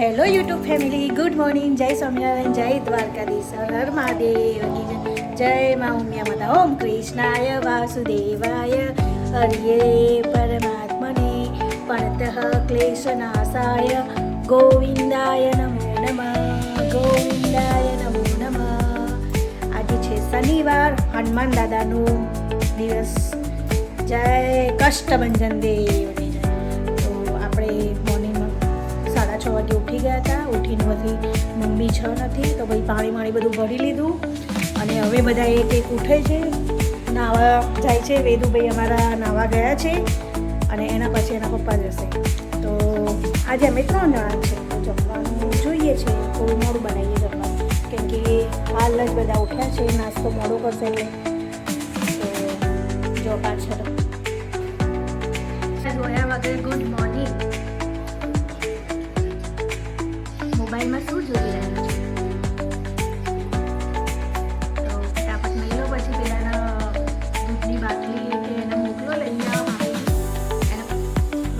Hello YouTube family, good morning. જય સ્વામિનારાયણ, જય દ્વારકાધીશ, હર મહાદેવ, જય મા ઉમિયા માતા. ઓમ કૃષ્ણાય વાસુદેવાય હરિયે પરમાત્મને પણતઃ ક્લેશનાશાય ગોવિંદાય નમો નમઃ, ગોવિંદાય નમો નમઃ. આજે છે શનિવાર, હનુમાન દાદાનો દિવસ. જય કષ્ટભંજન દેવની જય. તો આપણે 6 વાગે ઉઠી ગયા હતા. ઉઠીને પછી મમ્મી નથી તો ભાઈ પાણી બધું ભરી લીધું અને હવે બધા એક ઉઠે છે, નાવા જાય છે. વેદુભાઈ અમારા નાવા ગયા છે અને એના પછી એના પપ્પા જશે. તો આજે અમે 3 જણા છે. તો જમવાનું જોઈએ છે, થોડું મોડું બનાવીએ જમવાનું, કેમ કે હાલ જ બધા ઉઠ્યા છે, નાસ્તો મોડો કરશે એટલે. તો જો પાછળ જોયા વગર ગુડ મોર્નિંગ. મોબાઈલમાં શું જોઈ રહ્યા છો? તો ફટાફટ લઈ લો, પછી પેલાના દૂધની બાટલી કે એને મોકલો, લઈ આવો. એને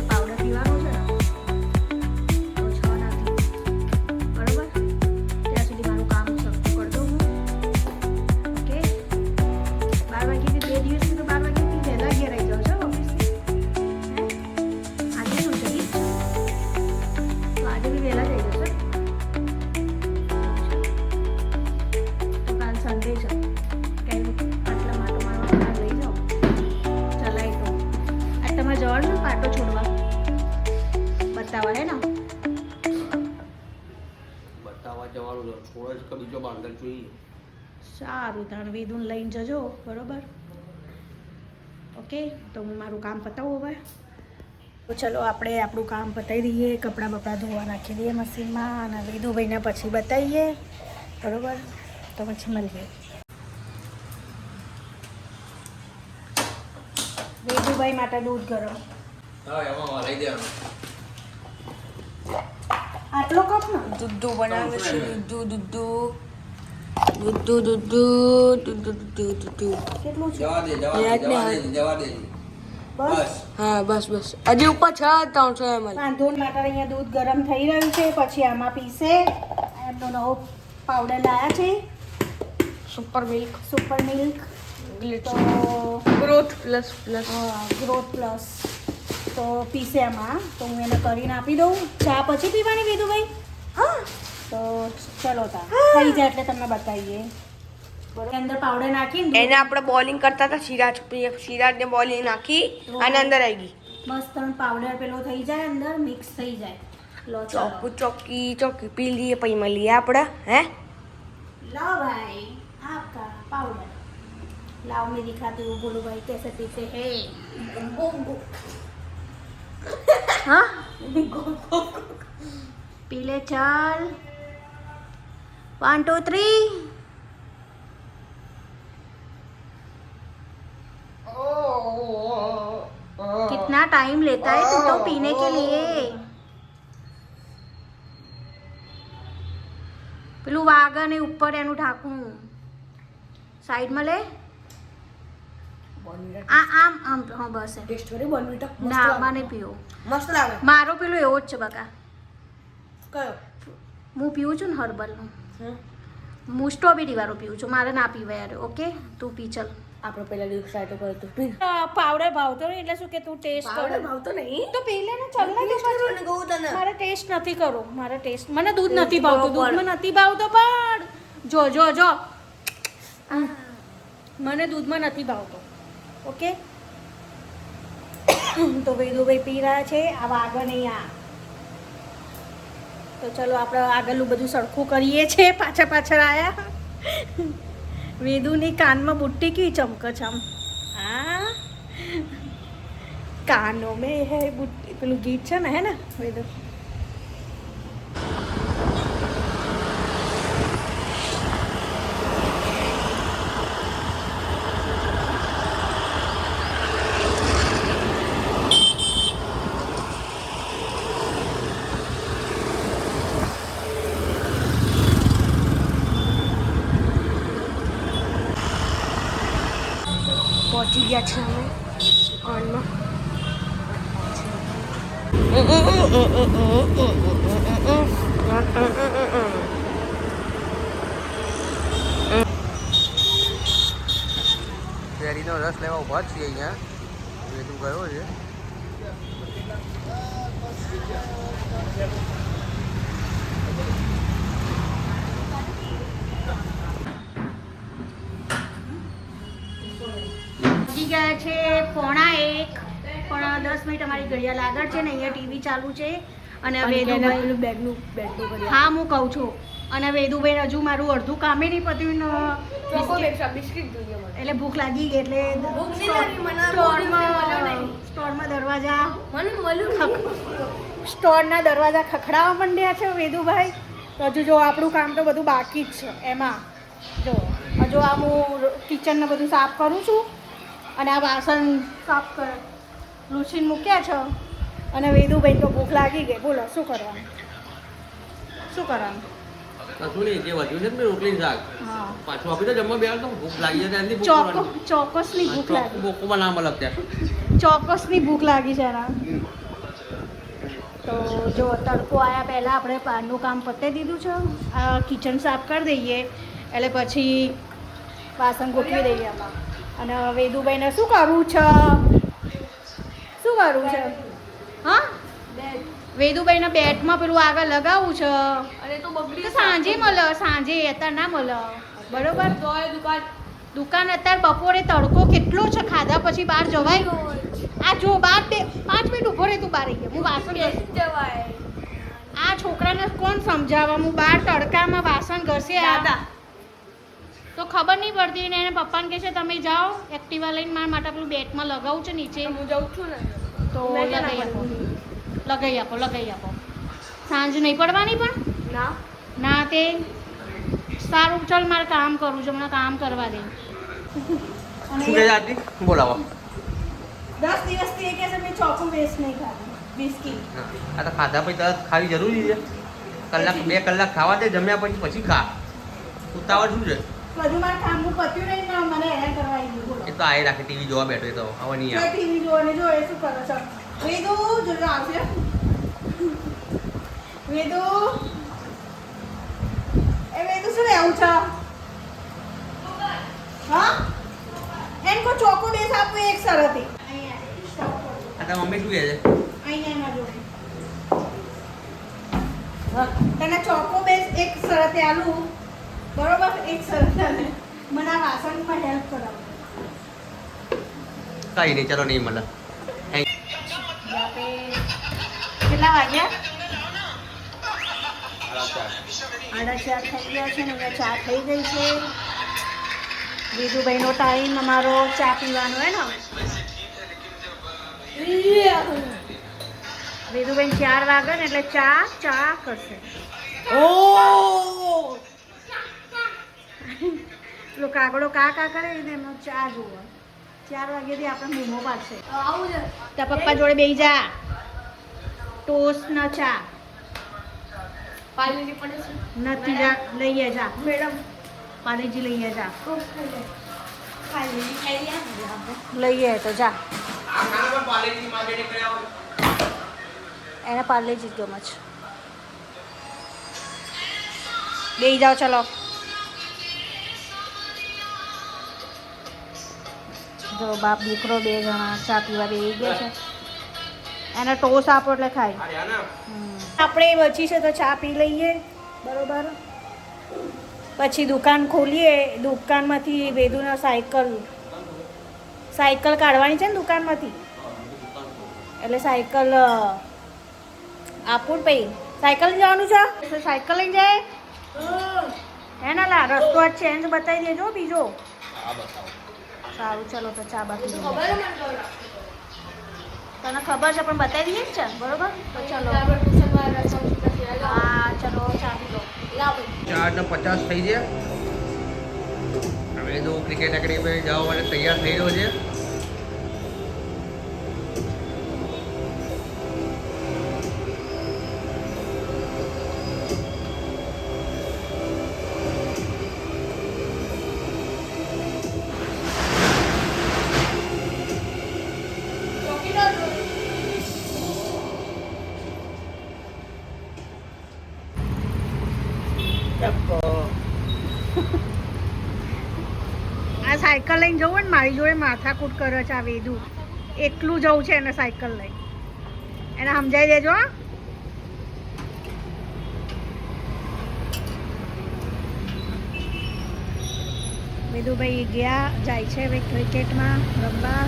પાવડર પીવાનો છે ને, તો 6 નાખી બરોબર. ત્યાં સુધી મારું કામ શરૂ કરી દઉં હું. ઓકે, 12 વાગ્યાથી 2 દિવસથી તો 12 વાગ્યાથી પહેલાં ઘેર આવી જાઉં છો ઓફિસથી. આજે શું છે? તો આજે બી વહેલા જ આવી જશે. સન્ડે છે, આટલા માટો મારવા લઈ જાઓ, ચલાય તો આ તમારે જવાનું પાટો છોડવા બતાવવા હે ને, બતાવવા જવાનું છોડ જ કે બીજો બાંધર જોઈએ. સારું, તાણ વેદુન લઈને જજો બરોબર. ઓકે, તો હું મારું કામ પતાવું હવે. તો ચલો આપણે આપણું કામ પતાવી દઈએ, કપડાં બપડા ધોવા નાખી દઈએ મશીનમાં અને વેદુભાઈને પછી બતાવીએ બરોબર. તો પછી મળીએ. વેદુભાઈ માટે દૂધ ગરમ. હા, એમાં લઈ દેવાનું. આટલો કપ ને દૂધ બનાવે છે. દૂધ કેટલું છે? જવા દે. બસ હા, બસ હજી ઉપર છે 300 ml. વાંધો માટે અહીંયા દૂધ ગરમ થઈ રહ્યું છે. પછી આમાં પીસે એમનો નવો પાવડર લાયા છે, સુપર મિલ્ક તો ગ્રોથ પ્લસ ગ્રોથ પ્લસ તો પીસે આમાં. તો હું એને કરીને આપી દઉં. ચા પછી પીવાની વેદુભાઈ? હા, તો ચલો તા થઈ જાય એટલે તમને બતાવીએ બરોબર. અંદર પાવડર નાખીને એને આપણે બોલિંગ કરતા હતા. સિરાજને બોલિંગ નાખી અને અંદર આવી ગઈ. મસ્ત પાવડર પેલો થઈ જાય, અંદર મિક્સ થઈ જાય. લો ચોકી પી લઈએ, પછી મળીએ આપણે. હે लो भाई आपका पाउडर लाओ, मैं दिखाती हूँ. बोलो भाई कैसे पीते हैं. हाँ, पी ले चल. 1 2 3. कितना टाइम लेता है तू तो पीने के लिए. પેલું વાગા ને ઉપર એનું ઢાંકું સાઈડમાં લે. આમ હા બસ. ટેસ્ટ કરી બોર્નવિટા. ના આમાં નહીં પીવો, મસ્ત લાગે. મારો પેલો એવો જ છે બકા. કયો? હું પીવું છું ને હર્બલનું. હું સ્ટ્રોબેરી વાળો પીવું છું, મારે ના પીવાય યાર. ઓકે, તું પી ચલ. આપણે પહેલા દિવસ ટ્રાય કર્યો તો પી. પાવડર ભાવતો નહીં એટલે શું કે તું ટેસ્ટ કર. ભાવતો નહીં તો પી લે ને, ચાલ ને. કહું તને. મારે ટેસ્ટ નથી કરવો, મારે ટેસ્ટ, મને દૂધ નથી ભાવતું. દૂધમાં નથી ભાવતો પણ જો મને દૂધમાં નથી ભાવતો. ઓકે, તો વેદુભાઈ પી રહ્યા છે. આવા આગળ નહીં આ. તો ચલો આપણે આગળનું બધું સરખું કરીએ છીએ. પાછળ આવ્યા. વેદુની કાનમાં બુટ્ટી કેવી ચમકછમ. હા, કાનો મેં હે બુટ્ટી, પેલું ગીત છે ને, હે ને વેદુ. પહોંચી ગયા છે અમે દુકાનમાં. કેરીનો રસ લેવા ઉભા છીએ અહીંયા વેદુ ગયો છે. પહોંચી ગયા છે 1:45 પણ 10 મિનિટ અમારી ઘડિયાળ આગળ છે ને અહીંયા ટીવી ચાલુ છે અને વેદુભાઈ બેડનું હા હું કહું છું અને વેદુભાઈ હજુ મારું અડધું કામે નહીં પત્યું ને એટલે ભૂખ લાગી ગઈ એટલે સ્ટોરમાં દરવાજા સ્ટોરના દરવાજા ખખડાવવા માંડ્યા છે વેદુભાઈ. તો હજુ જો આપણું કામ તો બધું બાકી જ છે એમાં. જો હજુ આ હું કિચનને બધું સાફ કરું છું અને આ વાસણ સાફ લૂછીને મૂક્યા છે અને વેદુભાઈ તો ભૂખ લાગી ગઈ. બોલો શું કરવાનું શું કરવાનું? કશું નહીં, જે વધ્યું છે ને રોટલી શાક હા પાછું આપી તો જમવા બેહાર તો ભૂખ લાગી જાય ત્યાંથી ચોક્કસની ભૂખ લાગી બોકોમાં ના મળે ત્યાં. ચોક્કસની ભૂખ લાગી છે એના. તો જો તડકો આવ્યા પહેલાં આપણે બહારનું કામ પતાવી દીધું છે. આ કિચન સાફ કરી દઈએ એટલે પછી વાસણ ગોઠવી દઈએ આમાં. અને વેદુભાઈને શું કરવું છે શું કરવું છે હા વેદુભાઈના બેટમાં પેલું આગળ લગાવવું છે અને તો બગડી તો સાંજે મળે સાંજે અત્યારે ના મળે બરોબર. દુકાન અત્યારે બપોરે તડકો કેટલો છે ખાધા પછી બહાર જવાય. આ જો બહાર 5 મિનિટ ઊભો રહે તું બહાર આવી ગયા હું વાસણ જવાય. આ છોકરાને કોણ સમજાવવા હું બહાર તડકામાં વાસણ ઘસે દાદા તો ખબર નહીં પડતી ને એને પપ્પાને કહે છે તમે જાઓ એક્ટિવા લઈને મારા માટે પેલું બેટમાં લગાવું છે નીચે હું જાઉં છું ને તો લગાવી આપો. સાંજ નહીં પડવાની પણ ના ના તે સારું ચાલ મારે કામ કરવું છે મને કામ કરવા દે. શું કહે છે આરતી? બોલાવો. 10 દિવસથી એ કહે છે મેં ચોખ્ખું વેસ્ટ નહીં ખાધું બિસ્કિટ. આ તો ખાધા પછી તરત ખાવી જરૂરી છે. કલાક 2 કલાક ખાવા દે, જમ્યા પછી ખા. ઉતાવળ શું છે? હજુ મારે કામનું પત્યું નહીં ને મને હેરાન કરવા આવી ગયું. એ તો આઈ રાખે ટીવી જોવા બેઠો એ તો હવે નહીં આવે. ટીવી જોવાને જો એ શું કરો છો વેદુ જોડે આવશે વેદુ એ વેદુ શું રહેવું છે હા એન કો ચોકો બેસ આપવું એક સરતે આ તારી મમ્મી શું કહે છે? અહીંયા જો તને ચોકો બેસ એક સરતે આલું બરોબર એક સરતે મને આ વાસણમાં હેલ્પ કરાવો. કઈ નહીં, ચલો નહીં મળે. કેટલા વાગ્યા 4:30 થઈ ગયા છે ને અહીંયા ચા થઈ ગઈ છે. વિધુભાઈનો ટાઈમ અમારો ચા પીવાનો હે ને વિધુભાઈ 4 વાગે ને એટલે ચા કરશે. પેલો કાગડો કા કરે ને એમનો ચા જોવો 4 વાગ્યાથી આપણે બૂમો પાડશે. ત્યાં પપ્પા જોડે બેસી જા. ટોસ્ટ ન ચા પાર્લેજી પડે છે નથી જા લઈએ જા મેડમ પાલેજી લઈએ જા પાર્લેજી ખાઈ ગયા લઈએ તો જા એને પાર્લેજી જ ગમે છે. બેસી જાઓ ચલો. જો બાપ દીકરો 2 જણા ચા પીવા બેસી ગયા છે. એને ટોસ આપો એટલે ખાય. આપણે બચી છે તો ચા પી લઈએ બરોબર. પછી દુકાન ખોલીએ. દુકાનમાંથી વેદુના સાયકલ કાઢવાની છે ને દુકાનમાંથી એટલે સાયકલ આપું ને પછી સાયકલ જવાનું છે સાયકલ લઈને જાય હે ના લા રસ્તો જ છે એને બતાવી દેજો બીજો. સારું ચલો તો ચા બાકી તને ખબર છે પણ બતાવી દઈએ જ છે બરોબર. તો ચલો હા ચલો ચા પી લો. 4:50 થઈ ગયા. હવે તો ક્રિકેટ એકેડમી જવા માટે તૈયાર થઈ રહ્યો છે. આ સાયકલ લઈને જવું ને મારી જોડે માથાકૂટ કરે છે આ વેદુ. એકલું જવું છે એને સાયકલ લઈ. એને સમજાવી દેજો. હા? વેદુભાઈ ગયા જાય છે હવે ક્રિકેટમાં રમવા.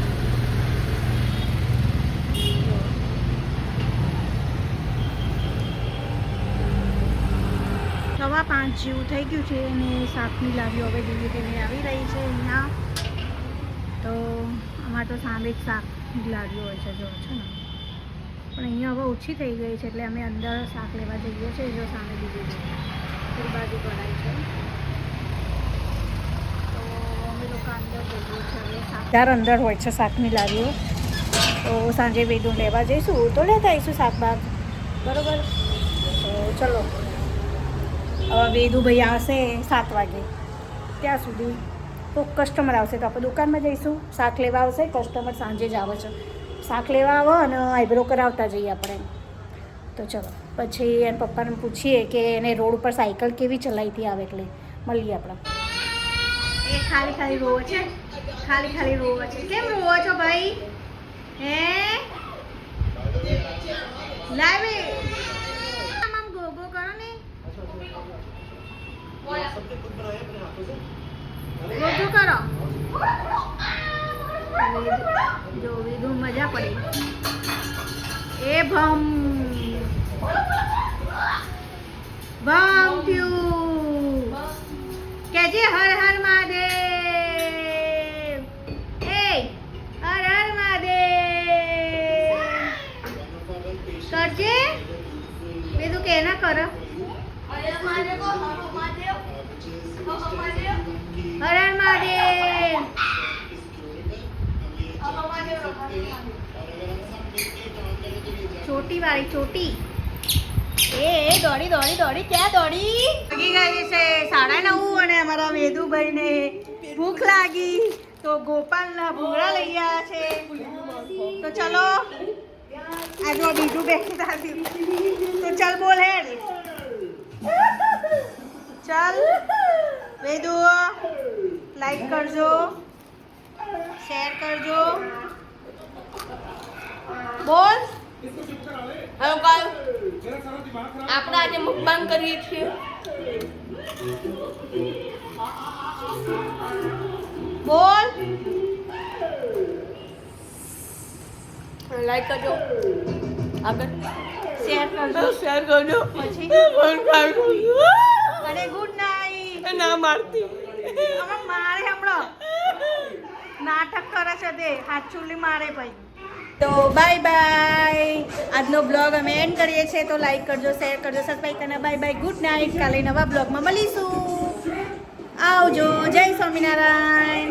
સવા 5 જેવું થઈ ગયું છે અને શાકની લારીઓ હવે ધીમે ધીમે આવી રહી છે અહીંયા. તો આમાં તો સામે જ શાકની લારીઓ હોય છે જો છે ને, પણ અહીંયા હવે ઓછી થઈ ગઈ છે એટલે અમે અંદર શાક લેવા જઈએ છીએ. જો સામે બીજી છે બાજુ ભરાય છે તો અમે લોકો અંદર જઈએ છીએ હવે શાક. અંદર હોય છે શાકની લારીઓ તો સાંજે વેદું લેવા જઈશું તો લેતા આવીશું શાકભાગ. બરાબર, તો ચલો હવે વેદુભાઈ આવશે 7 વાગે, ત્યાં સુધી તો કસ્ટમર આવશે તો આપણે દુકાનમાં જઈશું. શાક લેવા આવશે કસ્ટમર, સાંજે જ આવે છે શાક લેવા આવો અને આઈબ્રો કરાવતા જઈએ આપણે. તો ચલો પછી એને પપ્પાને પૂછીએ કે એને રોડ ઉપર સાયકલ કેવી ચલાવીથી આવે એટલે મળીએ આપણે. એ ખાલી ખાલી રોવો છે, ખાલી ખાલી રોવો છે. કેમ રોવો છો ભાઈ? હે લાવે આમ ગોગો કરો ને, ગોગો કરો. જો વિધુ મજા પડી. એ ભમ ભમ થયું કેજે હર હર મહાદેવ. એ હર હર મહાદેવ કરજે. વિધુ કે ના કર. હર હર મહાદેવ. ચોટી વાળી ચોટી. એ દોડી દોડી દોડી ક્યાં દોડી? લાગી ગઈ છે 9:30 અને અમારા વેદુભાઈને ભૂખ લાગી તો ગોપાલના ભૂંગળા લઈ આવ્યા છે. તો ચલો આ જો બીજું બેસી તો ચાલ બોલ હેડ. ચાલ વેદુ લાઈક કરજો, શેર કરજો. બોલ. હેલો ગાઈસ, આપણે આજે મુકબાંગ કરીએ છીએ. બોલ. લાઈક કરજો, આગળ શેર કરજો, શેર કરજો, પછી સબસ્ક્રાઇબ કરજો. અને ગુડ નાઈટ. ના મારતી હવે મારે હમણાં નાટક કરે છે તે હાથચુલી મારે ભાઈ. તો બાય બાય. આજનો બ્લોગ અમે એન્ડ કરીએ છીએ. તો લાઈક કરજો, શેર કરજો, સબસ્ક્રાઈબ કરજો. Bye bye, good night. કાલે નવા બ્લોગમાં મળીશું. આવજો. જય સ્વામિનારાયણ.